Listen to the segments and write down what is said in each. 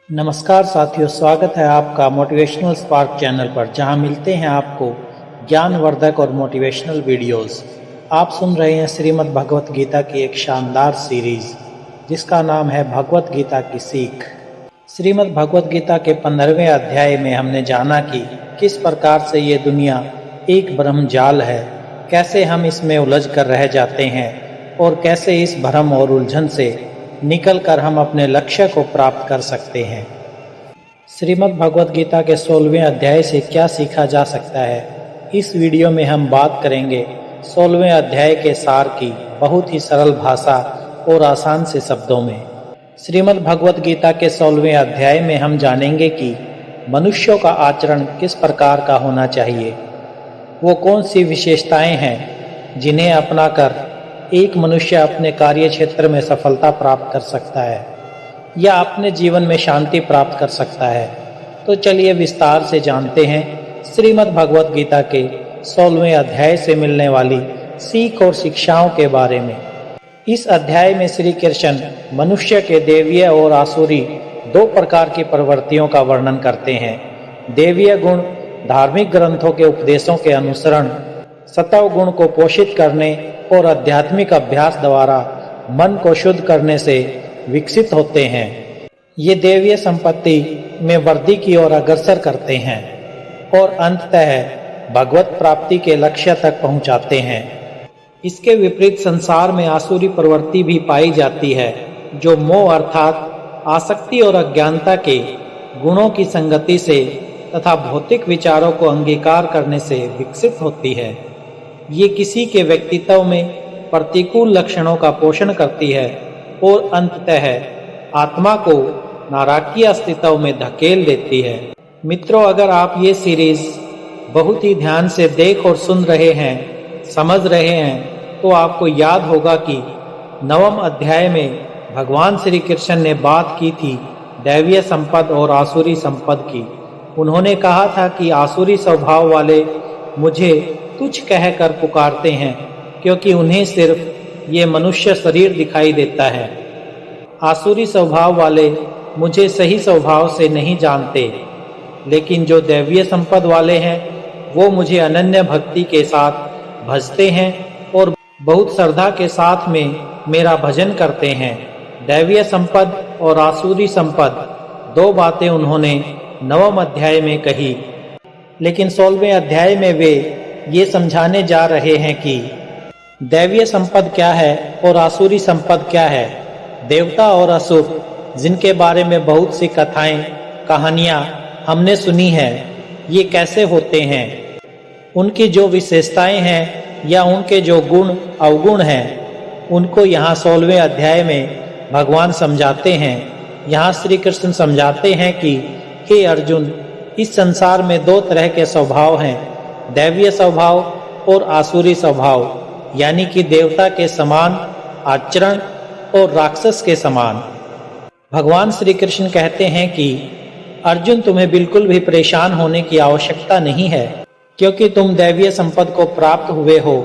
नमस्कार साथियों, स्वागत है आपका मोटिवेशनल स्पार्क चैनल पर, जहां मिलते हैं आपको ज्ञानवर्धक और मोटिवेशनल वीडियोस। आप सुन रहे हैं श्रीमद् भगवत गीता की एक शानदार सीरीज जिसका नाम है भगवत गीता की सीख। श्रीमद् भगवत गीता के 15वें अध्याय में हमने जाना कि किस प्रकार से ये दुनिया एक भ्रम जाल है, कैसे हम इसमें उलझ कर रह जाते हैं और कैसे इस भ्रम और उलझन से निकलकर हम अपने लक्ष्य को प्राप्त कर सकते हैं। श्रीमद् भगवत गीता के 16वें अध्याय से क्या सीखा जा सकता है, इस वीडियो में हम बात करेंगे 16वें अध्याय के सार की बहुत ही सरल भाषा और आसान से शब्दों में। श्रीमद् भगवत गीता के 16वें अध्याय में हम जानेंगे कि मनुष्यों का आचरण किस प्रकार का होना चाहिए, वो कौन सी विशेषताएं हैं जिन्हें अपनाकर एक मनुष्य अपने कार्य क्षेत्र में सफलता प्राप्त कर सकता है या अपने जीवन में शांति प्राप्त कर सकता है। तो चलिए विस्तार से जानते हैं श्रीमद् भगवत गीता के 16वें अध्याय से मिलने वाली सीख और शिक्षाओं के बारे में। इस अध्याय में श्री कृष्ण मनुष्य के देवीय और आसुरी दो प्रकार की प्रवृत्तियों का वर्णन करते हैं। देवीय गुण धार्मिक ग्रंथों के उपदेशों के अनुसरण, सत्व गुण को पोषित करने और आध्यात्मिक अभ्यास द्वारा मन को शुद्ध करने से विकसित होते हैं। ये देवीय संपत्ति में वृद्धि की ओर अग्रसर करते हैं और अंततः भगवत प्राप्ति के लक्ष्य तक पहुंचाते हैं। इसके विपरीत संसार में आसुरी प्रवृत्ति भी पाई जाती है, जो मोह अर्थात आसक्ति और अज्ञानता के गुणों की संगति से तथा भौतिक विचारों को अंगीकार करने से विकसित होती है। ये किसी के व्यक्तित्व में प्रतिकूल लक्षणों का पोषण करती है और अंततः आत्मा को नारकीय अस्तित्व में धकेल देती है। मित्रों, अगर आप ये सीरीज बहुत ही ध्यान से देख और सुन रहे हैं, समझ रहे हैं, तो आपको याद होगा कि 9वें अध्याय में भगवान श्री कृष्ण ने बात की थी दैवीय संपद और आसुरी संपद की। उन्होंने कहा था कि आसुरी स्वभाव वाले मुझे तुच्छ कहकर पुकारते हैं क्योंकि उन्हें सिर्फ ये मनुष्य शरीर दिखाई देता है। आसुरी स्वभाव वाले मुझे सही स्वभाव से नहीं जानते, लेकिन जो दैवीय संपद वाले हैं वो मुझे अनन्य भक्ति के साथ भजते हैं और बहुत श्रद्धा के साथ में मेरा भजन करते हैं। दैवीय संपद और आसुरी संपद दो बातें उन्होंने 9वें अध्याय में कही, लेकिन 16वें अध्याय में वे ये समझाने जा रहे हैं कि दैवीय संपद क्या है और आसुरी संपद क्या है। देवता और असुर, जिनके बारे में बहुत सी कथाएं कहानियां हमने सुनी है, ये कैसे होते हैं, उनकी जो विशेषताएं हैं या उनके जो गुण अवगुण हैं, उनको यहाँ 16वें अध्याय में भगवान समझाते हैं। यहाँ श्री कृष्ण समझाते हैं कि हे अर्जुन, इस संसार में दो तरह के स्वभाव हैं, दैवीय स्वभाव और आसुरी स्वभाव, यानी कि देवता के समान आचरण और राक्षस के समान। भगवान श्री कृष्ण कहते हैं कि अर्जुन, तुम्हें बिल्कुल भी परेशान होने की आवश्यकता नहीं है, क्योंकि तुम दैवीय संपद को प्राप्त हुए हो।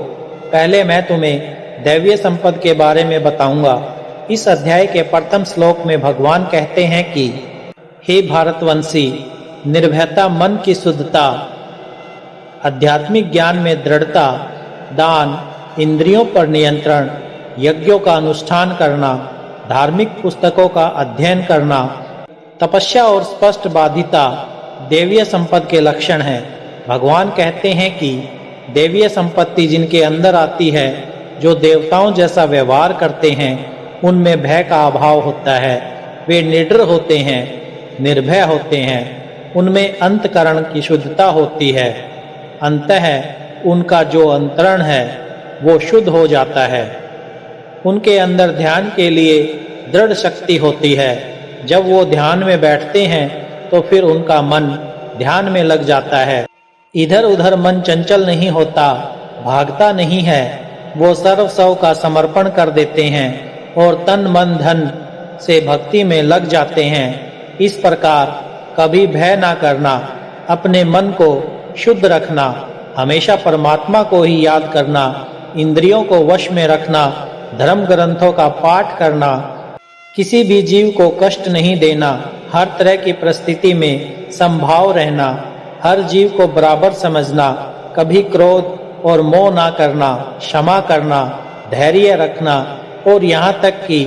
पहले मैं तुम्हें दैवीय संपद के बारे में बताऊंगा। इस अध्याय के प्रथम श्लोक में भगवान कहते हैं कि हे भारतवंशी, निर्भयता, मन की शुद्धता, आध्यात्मिक ज्ञान में दृढ़ता, दान, इंद्रियों पर नियंत्रण, यज्ञों का अनुष्ठान करना, धार्मिक पुस्तकों का अध्ययन करना, तपस्या और स्पष्ट बाधिता देवीय संपद के लक्षण हैं। भगवान कहते हैं कि देवीय संपत्ति जिनके अंदर आती है, जो देवताओं जैसा व्यवहार करते हैं, उनमें भय का अभाव होता है। वे निडर होते हैं, निर्भय होते हैं, उनमें अंतकरण की शुद्धता होती है। अंततः उनका जो अंतरण है वो शुद्ध हो जाता है। उनके अंदर ध्यान के लिए दृढ़ शक्ति होती है। जब वो ध्यान में बैठते हैं तो फिर उनका मन ध्यान में लग जाता है। इधर उधर मन चंचल नहीं होता, भागता नहीं है। वो सर्वस्व का समर्पण कर देते हैं और तन मन धन से भक्ति में लग जाते हैं। इस प्रकार कभी भय ना करना, अपने मन को शुद्ध रखना, हमेशा परमात्मा को ही याद करना, इंद्रियों को वश में रखना, धर्म ग्रंथों का पाठ करना, किसी भी जीव को कष्ट नहीं देना, हर तरह की परिस्थिति में समभाव रहना, हर जीव को बराबर समझना, कभी क्रोध और मोह ना करना, क्षमा करना, धैर्य रखना और यहाँ तक कि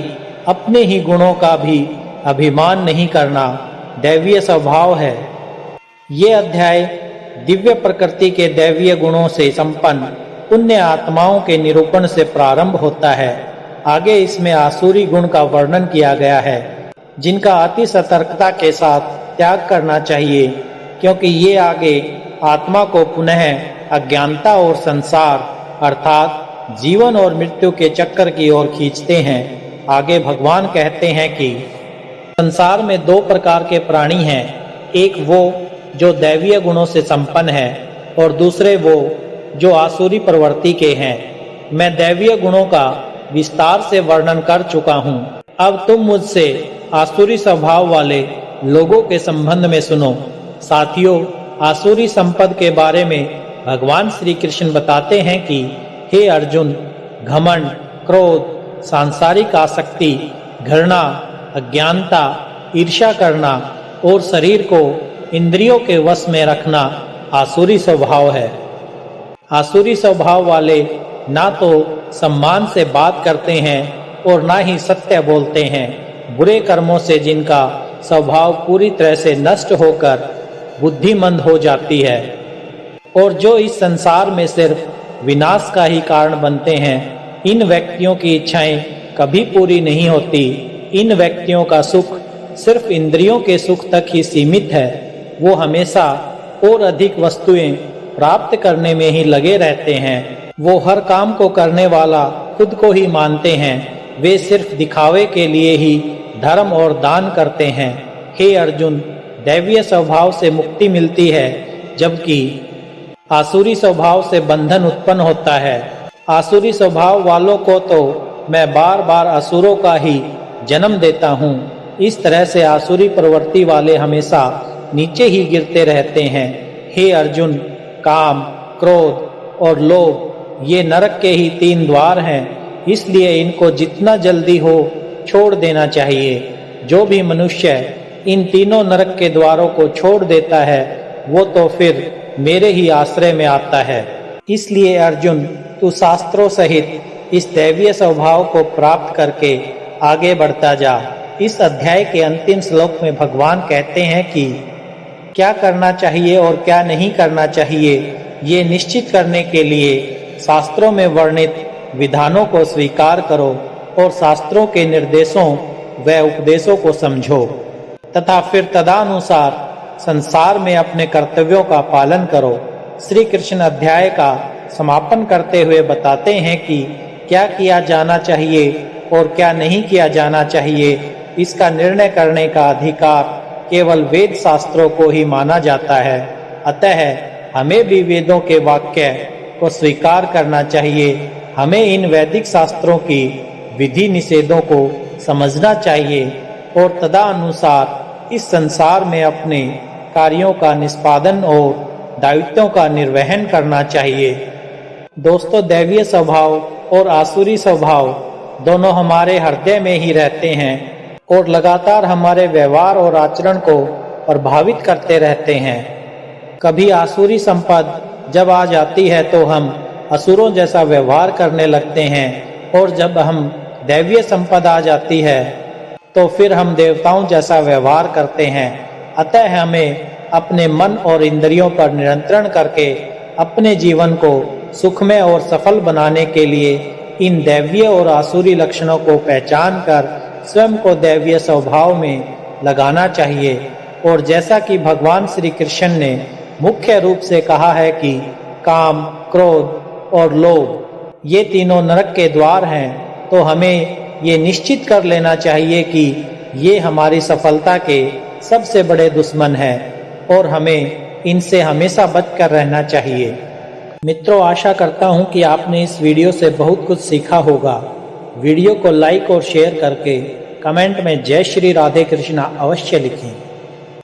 अपने ही गुणों का भी अभिमान नहीं करना दैवीय स्वभाव है। ये अध्याय दिव्य प्रकृति के दैवीय गुणों से संपन्न पुण्य आत्माओं के निरूपण से प्रारंभ होता है। आगे इसमें आसुरी गुण का वर्णन किया गया है, जिनका अति सतर्कता के साथ त्याग करना चाहिए, क्योंकि ये आगे आत्मा को पुनः अज्ञानता और संसार अर्थात जीवन और मृत्यु के चक्कर की ओर खींचते हैं। आगे भगवान कहते हैं कि संसार में दो प्रकार के प्राणी हैं, एक वो जो दैवीय गुणों से संपन्न है और दूसरे वो जो आसुरी प्रवृत्ति के हैं। मैं दैवीय गुणों का विस्तार से वर्णन कर चुका हूँ। अब तुम मुझसे आसुरी स्वभाव वाले लोगों के संबंध में सुनो। साथियों, आसुरी संपद के बारे में भगवान श्री कृष्ण बताते हैं कि हे अर्जुन, घमंड, क्रोध, सांसारिक आसक्ति, घृणा, अज्ञानता, ईर्ष्या करना और शरीर को इंद्रियों के वश में रखना आसुरी स्वभाव है। आसुरी स्वभाव वाले ना तो सम्मान से बात करते हैं और ना ही सत्य बोलते हैं। बुरे कर्मों से जिनका स्वभाव पूरी तरह से नष्ट होकर बुद्धिमंद हो जाती है और जो इस संसार में सिर्फ विनाश का ही कारण बनते हैं, इन व्यक्तियों की इच्छाएं कभी पूरी नहीं होती। इन व्यक्तियों का सुख सिर्फ इंद्रियों के सुख तक ही सीमित है। वो हमेशा और अधिक वस्तुएं प्राप्त करने में ही लगे रहते हैं। वो हर काम को करने वाला खुद को ही मानते हैं। वे सिर्फ दिखावे के लिए ही धर्म और दान करते हैं। हे अर्जुन, दैवीय स्वभाव से मुक्ति मिलती है, जबकि आसुरी स्वभाव से बंधन उत्पन्न होता है। आसुरी स्वभाव वालों को तो मैं बार बार असुरों का ही जन्म देता हूँ। इस तरह से आसुरी प्रवृत्ति वाले हमेशा नीचे ही गिरते रहते हैं। हे अर्जुन, काम, क्रोध और लोभ ये नरक के ही 3 द्वार हैं, इसलिए इनको जितना जल्दी हो छोड़ देना चाहिए। जो भी मनुष्य इन तीनों नरक के द्वारों को छोड़ देता है, वो तो फिर मेरे ही आश्रय में आता है। इसलिए अर्जुन, तू शास्त्रों सहित इस दैवीय स्वभाव को प्राप्त करके आगे बढ़ता जा। इस अध्याय के अंतिम श्लोक में भगवान कहते हैं कि क्या करना चाहिए और क्या नहीं करना चाहिए, ये निश्चित करने के लिए शास्त्रों में वर्णित विधानों को स्वीकार करो और शास्त्रों के निर्देशों व उपदेशों को समझो तथा फिर तदनुसार संसार में अपने कर्तव्यों का पालन करो। श्री कृष्ण अध्याय का समापन करते हुए बताते हैं कि क्या किया जाना चाहिए और क्या नहीं किया जाना चाहिए, इसका निर्णय करने का अधिकार केवल वेद शास्त्रों को ही माना जाता है। अतः हमें भी वेदों के वाक्य को स्वीकार करना चाहिए। हमें इन वैदिक शास्त्रों की विधि निषेधों को समझना चाहिए और तदनुसार इस संसार में अपने कार्यों का निष्पादन और दायित्वों का निर्वहन करना चाहिए। दोस्तों, दैवीय स्वभाव और आसुरी स्वभाव दोनों हमारे हृदय में ही रहते हैं और लगातार हमारे व्यवहार और आचरण को प्रभावित करते रहते हैं। कभी आसुरी संपद जब आ जाती है तो हम असुरों जैसा व्यवहार करने लगते हैं और जब हम दैवीय संपद आ जाती है तो फिर हम देवताओं जैसा व्यवहार करते हैं। अतः हमें अपने मन और इंद्रियों पर नियंत्रण करके अपने जीवन को सुखमय और सफल बनाने के लिए इन दैवीय और आसुरी लक्षणों को पहचान कर स्वयं को दैवीय स्वभाव में लगाना चाहिए। और जैसा कि भगवान श्री कृष्ण ने मुख्य रूप से कहा है कि काम, क्रोध और लोभ ये तीनों नरक के द्वार हैं, तो हमें ये निश्चित कर लेना चाहिए कि ये हमारी सफलता के सबसे बड़े दुश्मन हैं और हमें इनसे हमेशा बचकर रहना चाहिए। मित्रों, आशा करता हूँ कि आपने इस वीडियो से बहुत कुछ सीखा होगा। वीडियो को लाइक और शेयर करके कमेंट में जय श्री राधे कृष्णा अवश्य लिखें।